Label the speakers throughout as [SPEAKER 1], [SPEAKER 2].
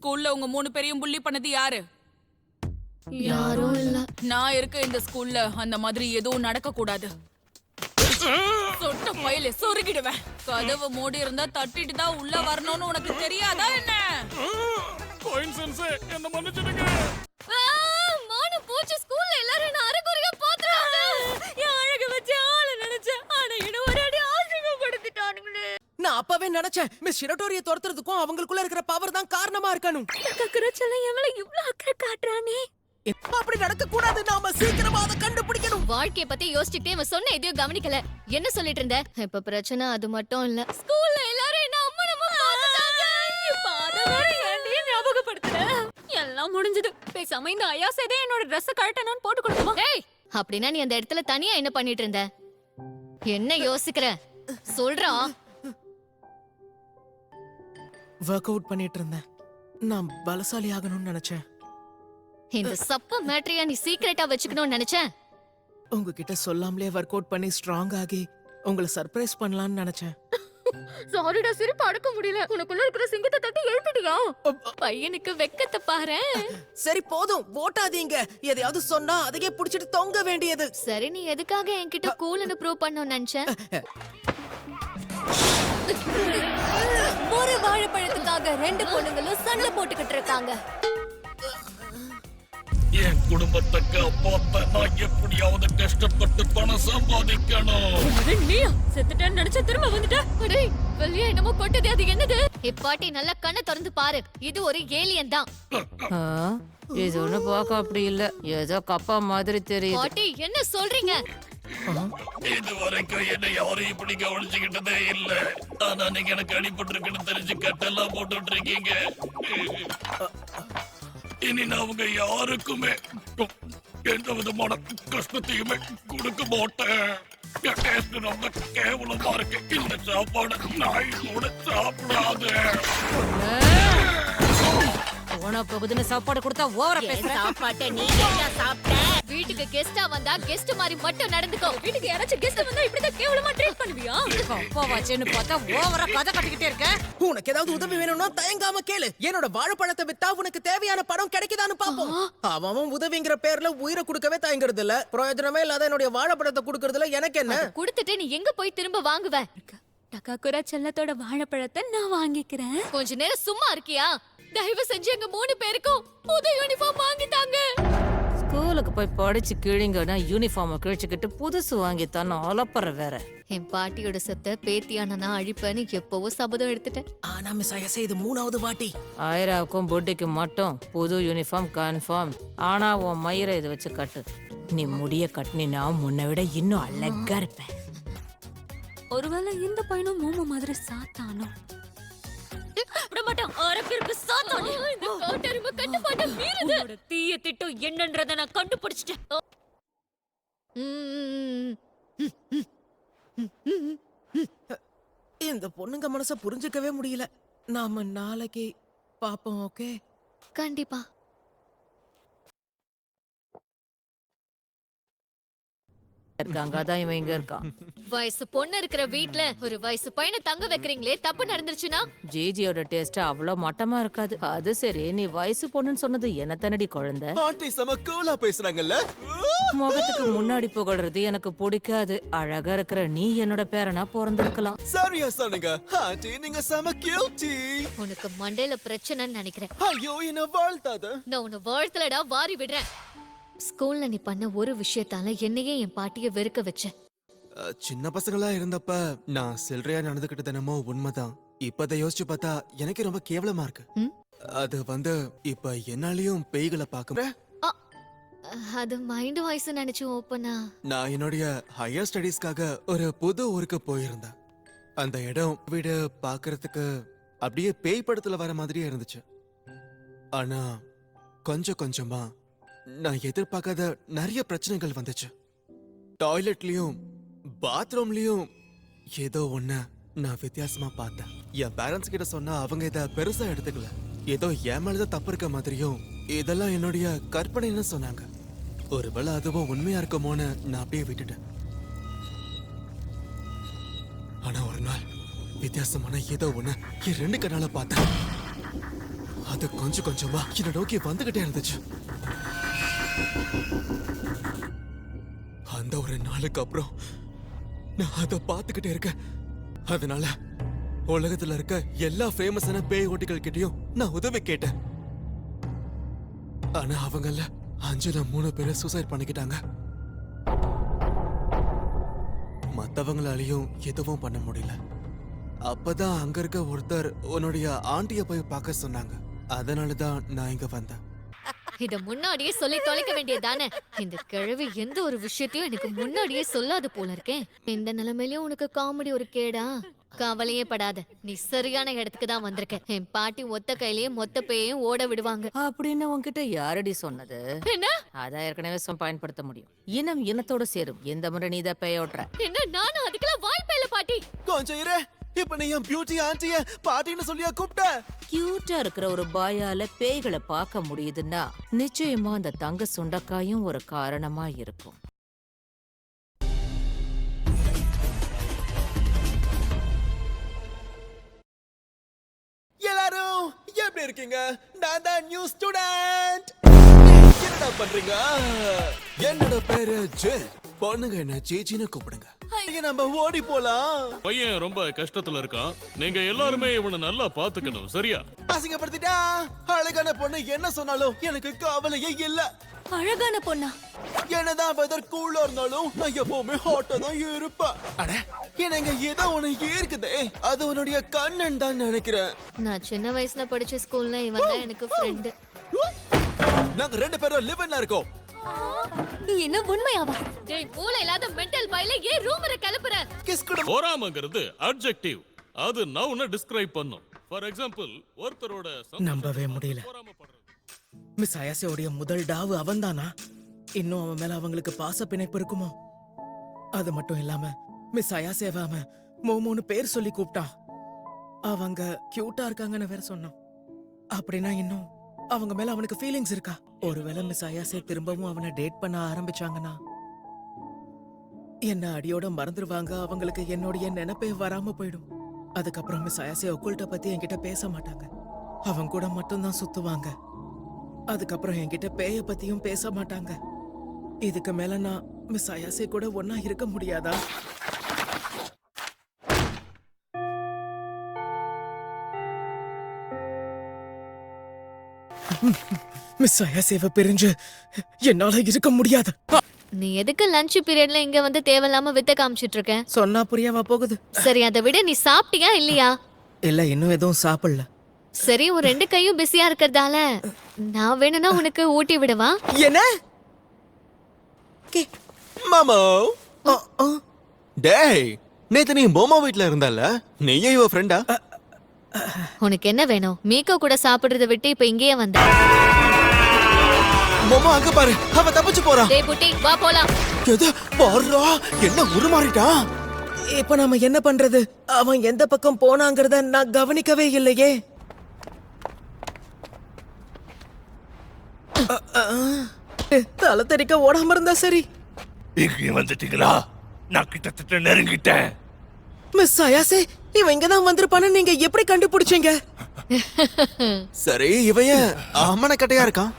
[SPEAKER 1] ஸ்கூல்ல உங்க 3 பேரையும் புள்ளி பண்ணது யாரு?
[SPEAKER 2] யாரும் இல்ல.
[SPEAKER 1] நான் இருக்க இந்த ஸ்கூல்ல அந்த மாதிரி எதுவும் நடக்க கூடாது. சொட்ட பையில சொருகிடுவேன். கதவு மூடி இருந்தா தட்டிட்டு தான் உள்ள வரணும்னு உனக்கு தெரியாதா என்ன?
[SPEAKER 3] கோயின்சென்ஸ் என்ன மன்னிச்சிடுங்க.
[SPEAKER 2] மானு போச்சு. ஸ்கூல்ல எல்லாரும் என்ன அரைகுறையா பாத்துறாங்க. என் அழகு வச்சு ஆள நினைச்சேன். ஆனா என்ன ஒரு அடி ஆசிங்கப்படுத்திட்டானுங்களே.
[SPEAKER 4] நான் அப்பவே நினைச்சேன் மிஸ் ஷிரட்டோரிய துரத்துறதுக்கும் அவங்களுக்குள்ள இருக்கிற பவர் தான் காரணமா இருக்கணும்.
[SPEAKER 2] கக்கரச்சல எவள இவ்ளோ அக்கறை காட்றானே.
[SPEAKER 4] அப்படி நடக்க கூடாது. நாம சீக்கிரமா அதை கண்டுபிடிக்கணும்.
[SPEAKER 2] வாழ்க்கைய பத்தி யோசிச்சுட்டே அவன் சொன்ன எதையும் கவனிக்கல. என்ன சொல்லிட்டு இருந்த? இப்ப பிரச்சனை அது மட்டும் இல்ல. ஸ்கூல்ல எல்லாரும் என்ன அம்மனமா பாத்துட்டாங்க. இப்ப அத வேற ஏன்டி ஞாபகப்படுத்துற? எல்லாம் முடிஞ்சது. பேசாம இந்த ஐயாசேதே என்னோட Dress கழட்டணும்னு போட்டு கொடுத்துமா. ஏய், அப்படினா நீ அந்த இடத்துல தனியா என்ன பண்ணிட்டு இருந்த? என்ன யோசிக்கிற? சொல்றா.
[SPEAKER 4] வொர்க் அவுட் பண்ணிட்டு இருந்தேன். நான் பலசாலி ஆகணும்னு நினைச்சேன்.
[SPEAKER 2] இந்த சப்ப மேட்ரியா நீ சீக்ரெட்டா வச்சுக்கணும்னு நினைச்சேன்.
[SPEAKER 4] உங்ககிட்ட சொல்லாமலே ஒர்க் அவுட் பண்ணி ஸ்ட்ராங் ஆகி உங்களை சர்ப்ரைஸ் பண்ணலாம்னு நினைச்சேன்.
[SPEAKER 2] சாரிடா, சிரிப்பு அடக்க முடியல. உனக்குள்ள இருக்கிற சிங்கத்தை தட்டி எழுப்பிட்டியா? பையனுக்கு வெக்கத்தை பாரு.
[SPEAKER 4] சரி போதும், ஓட்டாதீங்க. எதையாவது சொன்னா அதையே புடிச்சிட்டு தொங்க வேண்டியது.
[SPEAKER 2] சரி, நீ எதுக்காக என்கிட்ட கூல்னு ப்ரூவ் பண்ணணும்னு நினைச்ச? ஒரு வாழைப்பழத்துக்காக 2 பொண்ணுங்களும் சண்டை போட்டுக்கிட்டு இருக்காங்க.
[SPEAKER 3] என் குடும்பத்தை காப்பாத்த நான் எப்படியாவது கஷ்டப்பட்டு பணம் சம்பாதிக்கணும்.
[SPEAKER 2] நீயா செத்துட்டேன்னு நினைச்ச திரும்ப வந்துட்ட? அடேய், வெளியே என்னமோ கொட்டதே, அது என்னது? இப்பாட்டி நல்லா கண்ணை திறந்து பாரு. இது ஒரு ஏலியன் தான்.
[SPEAKER 5] இது ஒண்ணு பார்க்க அப்படி இல்ல, ஏதோ கப்பா மாதிரி தெரியுது.
[SPEAKER 2] பாட்டி என்ன சொல்றீங்க?
[SPEAKER 3] இது வரைக்கும் என்ன யாரும் இப்படி கவனிச்சுக்கிட்டதே இல்ல. ஆனா நீங்க எனக்கு அடிபட்டிருக்குன்னு தெரிஞ்சு கட்டெல்லாம் போட்டுட்டு இருக்கீங்க. இனி நான் அவங்க யாருக்குமே எந்த விதமான கஷ்டத்தையுமே கொடுக்க மாட்டேன். டேஸ்ட் ரொம்ப கேவலமா இருக்கு. இந்த சாப்பாடு நாய் கூட சாப்பிடாது.
[SPEAKER 5] போன பகுதின்னு சாப்பாடு கொடுத்தா ஓவரா பேசுற.
[SPEAKER 2] சாப்பாட்டை நீ என்ன சாப்பிட்ட? வீட்டுக்கு கெஸ்டா வந்தா கெஸ்ட் மாதிரி மட்டும் நடந்துக்கோ. வீட்டுக்கு யாராச்சும் கெஸ்ட் வந்தா இப்படிதான் கேவலமா ட்ரீட் பண்ணுவியா?
[SPEAKER 5] அப்பா வச்சேன்னு பார்த்தா ஓவரா கதை கட்டிக்கிட்டே இருக்க.
[SPEAKER 4] உனக்கு ஏதாவது உதவி வேணும்னா தயங்காம கேளு. என்னோட வாழைப்பழத்தை வித்தா உனக்கு தேவையான பணம் கிடைக்குதான்னு பாப்போம். அவன் உதவிங்கிற பேர்ல உயிரை கொடுக்கவே தயங்குறது இல்ல. பிரயோஜனமே இல்லாத என்னுடைய வாழைப்பழத்தை கொடுக்கறதுல எனக்கு என்ன?
[SPEAKER 2] குடுத்துட்டு நீ எங்க போய் திரும்ப வாங்குவ? டக்காக்குரா செல்லத்தோட வாழைப்பழத்தை நான் வாங்கிக்கிறேன். கொஞ்ச நேரம் சும்மா இருக்கியா? தயவு செஞ்சு எங்க 3 பேருக்கும் புது யூனிஃபார்ம் வாங்கி தாங்க.
[SPEAKER 5] ஸ்கூலுக்கு போய் படிச்சு கிழிங்கன்னா யூனிஃபார்மை கிழிச்சுக்கிட்டு புதுசு வாங்கித்தான் அலப்பற வேற.
[SPEAKER 2] என் பாட்டியோட சொத்தை பேத்தியான நான் அழிப்பேன்னு எப்பவோ சபதம் எடுத்துட்டேன்.
[SPEAKER 4] ஆனா மிஸ் ஐயசே, இது 3வது வாட்டி.
[SPEAKER 5] ஆயிராவுக்கும் புட்டிக்கும் மட்டும் புது யூனிஃபார்ம் கன்ஃபார்ம். ஆனா உன் மயிரை இதை வச்சு கட்டு. நீ முடிய கட்டினா முன்ன விட இன்னும் அழகா இருப்ப.
[SPEAKER 2] ஒருவேளை இந்த பையனும் மூம மாதிரி சாத்தானோ? தீய திட்டம் என்னன்றத நான் கண்டுபிடிச்சிட்டேன்.
[SPEAKER 4] இந்த பொண்ணுங்க மனச புரிஞ்சுக்கவே முடியல. நாம நாளைக்கு பாப்போம். ஓகே,
[SPEAKER 2] கண்டிப்பா.
[SPEAKER 5] இருக்காங்க, அதான் இவன் இங்க இருக்கான்.
[SPEAKER 2] வயசு பொண்ணு இருக்கிற வீட்ல ஒரு வயசு பையனை தங்க வைக்கிறீங்களே, தப்பு நடந்துருச்சுன்னா?
[SPEAKER 5] ஜிஜியோட டேஸ்ட் அவ்வளவு மட்டமா இருக்காது. அது சரி, நீ வயசு பொண்ணுன்னு சொன்னது என்ன தன்னடி குழந்தை?
[SPEAKER 6] ஆண்டி செம கூலா பேசுறாங்கல்ல.
[SPEAKER 5] முகத்துக்கு முன்னாடி புகழ்றது எனக்கு பிடிக்காது. அழகா இருக்கிற நீ என்னோட பேரனா பிறந்திருக்கலாம்.
[SPEAKER 6] சரியா சொன்னீங்க ஆண்டி, நீங்க செம கியூட்டி.
[SPEAKER 2] உனக்கு மண்டையில பிரச்சனைன்னு நினைக்கிறேன்.
[SPEAKER 6] ஐயோ, என்ன வாழ்த்தாத.
[SPEAKER 2] நான் உன்னை வாழ்த்தலடா, வாரி விடுறேன். ஸ்கூல்ல நீ பண்ண ஒரு விஷயத்தால என்னையே என் பாட்டிய வெறுக்க வச்ச.
[SPEAKER 6] சின்ன பசங்களா இருந்தப்ப நான் சில்லறையா நடந்துகிட்டு தினமோ உண்மைதான். இப்பத யோசிச்சு பார்த்தா எனக்கு ரொம்ப கேவலமா இருக்கு. அது இப்ப என்னாலயும் பேய்களை பார்க்க.
[SPEAKER 2] அது மைண்ட் வாய்ஸ் நினைச்சு ஓப்பனா.
[SPEAKER 6] நான் என்னுடைய ஹையர் ஸ்டடீஸ்க்காக ஒரு புது ஊருக்கு போயிருந்தேன். அந்த இடம் வீடு பாக்குறதுக்கு அப்படியே பேய் படத்துல வர மாதிரியே இருந்துச்சு. ஆனா கொஞ்சம் கொஞ்சமா நான் எதிர்பார்க்காத நிறைய பிரச்சனைகள் வந்துச்சு. டாய்லெட்லயும் பாத்ரூம்லயும் ஏதோ ஒண்ணு நான் வித்தியாசமா பார்த்தேன். என் பேரண்ட்ஸ் கிட்ட சொன்னா அவங்க இத பெருசா எடுத்துக்கல. ஏதோ என் மேலதான் தப்பு இருக்க மாதிரியும் இதெல்லாம் என்னுடைய கற்பனைன்னு சொன்னாங்க. ஒருவேளை அதுவும் உண்மையா இருக்குமோன்னு நான் அப்படியே விட்டுட்டேன். ஆனா ஒரு நாள் வித்தியாசமான ஏதோ ஒண்ணு என் 2 கண்ணால பார்த்தேன். அது கொஞ்சம் கொஞ்சமா என்ன நோக்கி வந்துகிட்டே இருந்துச்சு. அந்த ஒரு நாளுக்கு அப்புறம் நான் அதை பார்த்துக்கிட்டே இருக்கேன். அதனால உலகத்துல இருக்க எல்லா ஃபேமஸான பேய் ஓட்டிகள் கிட்டயும் நான் உதவி கேட்டேன். ஆனா அவங்கள 5ல 3 பேரை சூசைட் பண்ணிக்கிட்டாங்க. மத்தவங்களாலையும் எதுவும் பண்ண முடியல. அப்பதான் அங்க இருக்க ஒருத்தர் உன்னுடைய ஆண்டிய போய் பார்க்க சொன்னாங்க. அதனாலதான் நான் இங்க வந்தேன்.
[SPEAKER 2] இத முன்னாடியே சொல்லி தொலைக்க வேண்டியதானே. இந்த கிழவி எந்த ஒரு விஷயத்தையும் எனக்கு முன்னாடியே சொல்லாது போல இருக்கேன். இந்த நிலைமையிலயும் உனக்கு காமெடி ஒரு கேடா? கவலையே படாத, நீ சரியான இடத்துக்கு தான் வந்திருக்க. என் பாட்டி ஒத்த கையிலேயே மொத்த பேயையும் ஓட விடுவாங்க.
[SPEAKER 5] அப்படின்னு உன்கிட்ட யாரடி சொன்னது?
[SPEAKER 2] என்ன
[SPEAKER 5] அதான் ஏற்கனவே பயன்படுத்த முடியும். இனம் இனத்தோட சேரும். எந்த முறை நீ தான் பேயோட்டுற?
[SPEAKER 2] என்ன நானும் அதுக்கெல்லாம் வாய்ப்பே இல்ல பாட்டி.
[SPEAKER 6] கொஞ்சம் இரு. இப்ப நீ என் பியூட்டி ஆண்டிய பாட்டின்னு சொல்லியா கூப்பிட்ட?
[SPEAKER 5] கியூட்டா இருக்கிற ஒரு பாயால பேய்களை பார்க்க முடியுதுன்னா நிச்சயமா அந்த தங்க சுண்டக்காயும் ஒரு காரணமா இருக்கும்.
[SPEAKER 6] எல்லாரும் எப்படி இருக்கீங்க? நான் தான் நியூ ஸ்டூடண்ட். என்னடா பண்றீங்க? என்னோட பேரு ஜே. பொண்ணுங்க என்ன சேச்சின்னு கூப்பிடுங்க. இங்க நம்ம ஓடி போலாம்.
[SPEAKER 3] பையன் ரொம்ப கஷ்டத்துல இருக்கான். நீங்க எல்லாருமே இவனை நல்லா பாத்துக்கணும், சரியா?
[SPEAKER 6] அசிங்கப்படுத்திட்டா. அழகான பொண்ணு என்ன சொன்னாலும் எனக்கு கவலையே இல்ல.
[SPEAKER 2] அழகான பொண்ணா?
[SPEAKER 6] என்னதான் வெதர் கூலா இருந்தாலும் நான் எப்பவுமே ஹாட்டா தான் இருப்பேன். அட எனக்கு ஏதோ ஒண்ணு இருக்குதே, அது உன்னுடைய கண்ணன் தான் நினைக்கிறேன்.
[SPEAKER 2] நான் சின்ன வயசுல படிச்ச ஸ்கூல்ல இவன் தான் எனக்கு ஃப்ரெண்ட்.
[SPEAKER 6] நாங்க 2 பேரும் லிவ்ல இருக்கோம்.
[SPEAKER 2] என்ன உண்மையாவா? டேய் மூளை இல்லாத மெண்டல் பைல ஏன் ரூமர கிளப்புற?
[SPEAKER 6] கிஸ் கூட
[SPEAKER 3] பொறாமைங்கிறது அட்ஜெக்டிவ். அது நவுனை டிஸ்கிரைப் பண்ணும். ஃபார் எக்ஸாம்பிள், ஒருத்தரோட
[SPEAKER 4] நம்பவே முடியல. மிஸ் அயாசேவுடைய முதல் டாவு அவன்தானா? இன்னும் அவன் மேல அவங்களுக்கு பாச பிணைப்பு இருக்குமோ? அது மட்டும் இல்லாம மிஸ் அயாசேவ அவன் மோமோன்னு பேர் சொல்லி கூப்பிட்டான். அவங்க கியூட்டா இருக்காங்கன்னு வேற சொன்னான். அப்படின்னா இன்னும் அவங்க மேல அவனுக்கு ஃபீலிங்ஸ் இருக்கா? ஒருவேளை மிஸ் அயாசே திரும்பவும் அவனை டேட் பண்ண ஆரம்பிச்சாங்கன்னா என்ன அடியோட மறந்துடுவாங்க. அவங்களுக்கு என்னுடைய நினைப்பே வராம போயிடும். அதுக்கப்புறம் மிஸ் அயாசே ஒக்குல்ட்ட பத்தி என்கிட்ட பேச மாட்டாங்க. அவன் கூட மட்டும்தான் சுத்துவாங்க. அதுக்கப்புறம் என்கிட்ட பேய பத்தியும் பேச மாட்டாங்க. இதுக்கு மேல நான் மிஸ் அயாசே கூட ஒன்னா இருக்க முடியாதா? மிஸ் அயாசேவ பிரிஞ்சு என்னால இருக்க முடியாது.
[SPEAKER 2] நீ எதுக்கு லஞ்ச் பீரியட்ல இங்க வந்து தேவையில்லாம வித்த காமிச்சிட்டு இருக்க?
[SPEAKER 4] சொன்னா புரியாம போகுது.
[SPEAKER 2] சரி அதை விட நீ சாப்பிட்டியா இல்லையா?
[SPEAKER 4] இல்ல, இன்னும் எதுவும் சாப்பிடல.
[SPEAKER 2] சரி, ஒரு 2 கையும் பிஸியா இருக்கறதால நான் வேணும்னா உனக்கு ஊட்டி விடவா?
[SPEAKER 4] என்ன?
[SPEAKER 6] மாமா. டேய், நேத்து நீ மோமா வீட்ல இருந்தல்ல, நீயே இவ ஃப்ரெண்டா?
[SPEAKER 2] உனக்கு என்ன வேணும்? மீகோ கூட சாப்பிடுறத விட்டு இப்ப இங்கேயே வந்த.
[SPEAKER 6] மோமா அங்க பாரு, அவ தப்பிச்சு போறா.
[SPEAKER 2] டேய் புட்டி, வா போலாம்.
[SPEAKER 6] எது பாருடா, என்ன உருமாறிட்டா?
[SPEAKER 4] இப்ப நாம என்ன பண்றது? அவன் எந்த பக்கம் போனாங்கறத நான் கவனிக்கவே இல்லையே. தலை தெறிக்க ஓடாம இருந்தா சரி.
[SPEAKER 3] இங்க வந்துட்டீங்களா? நான் கிட்டத்தட்ட நெருங்கிட்டேன்.
[SPEAKER 4] மிஸ் அயாசே, இவன் இங்கதான் வந்திருப்பான்னு நீங்க எப்படி கண்டுபிடிச்சீங்க?
[SPEAKER 6] சரி, இவன் அம்மன கட்டையா இருக்கான்.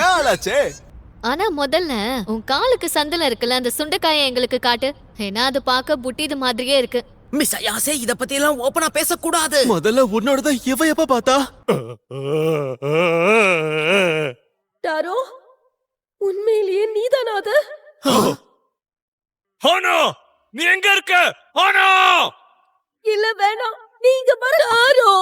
[SPEAKER 6] ஏளாச்சே.
[SPEAKER 2] ஆனா முதல்ல உன் காலுக்கு சந்தல இருக்குல்ல, அந்த சுண்டைக்காயை எங்களுக்கு காட்டு. ஏன்னா அது பார்க்க புட்டிது மாதிரியே இருக்கு.
[SPEAKER 4] மிஸ் அயாசே, இத பத்தி எல்லாம் ஓபனா பேசக்கூடாது.
[SPEAKER 6] முதல்ல உன்னோடதான் இவ எப்ப பார்த்தா?
[SPEAKER 7] டாரோ, உண்மையிலேயே நீதானா அது?
[SPEAKER 3] ஆனா நீ எங்க இருக்க? ஆனா
[SPEAKER 7] இல்ல வேணாம், நீங்க பாரு டாரோ.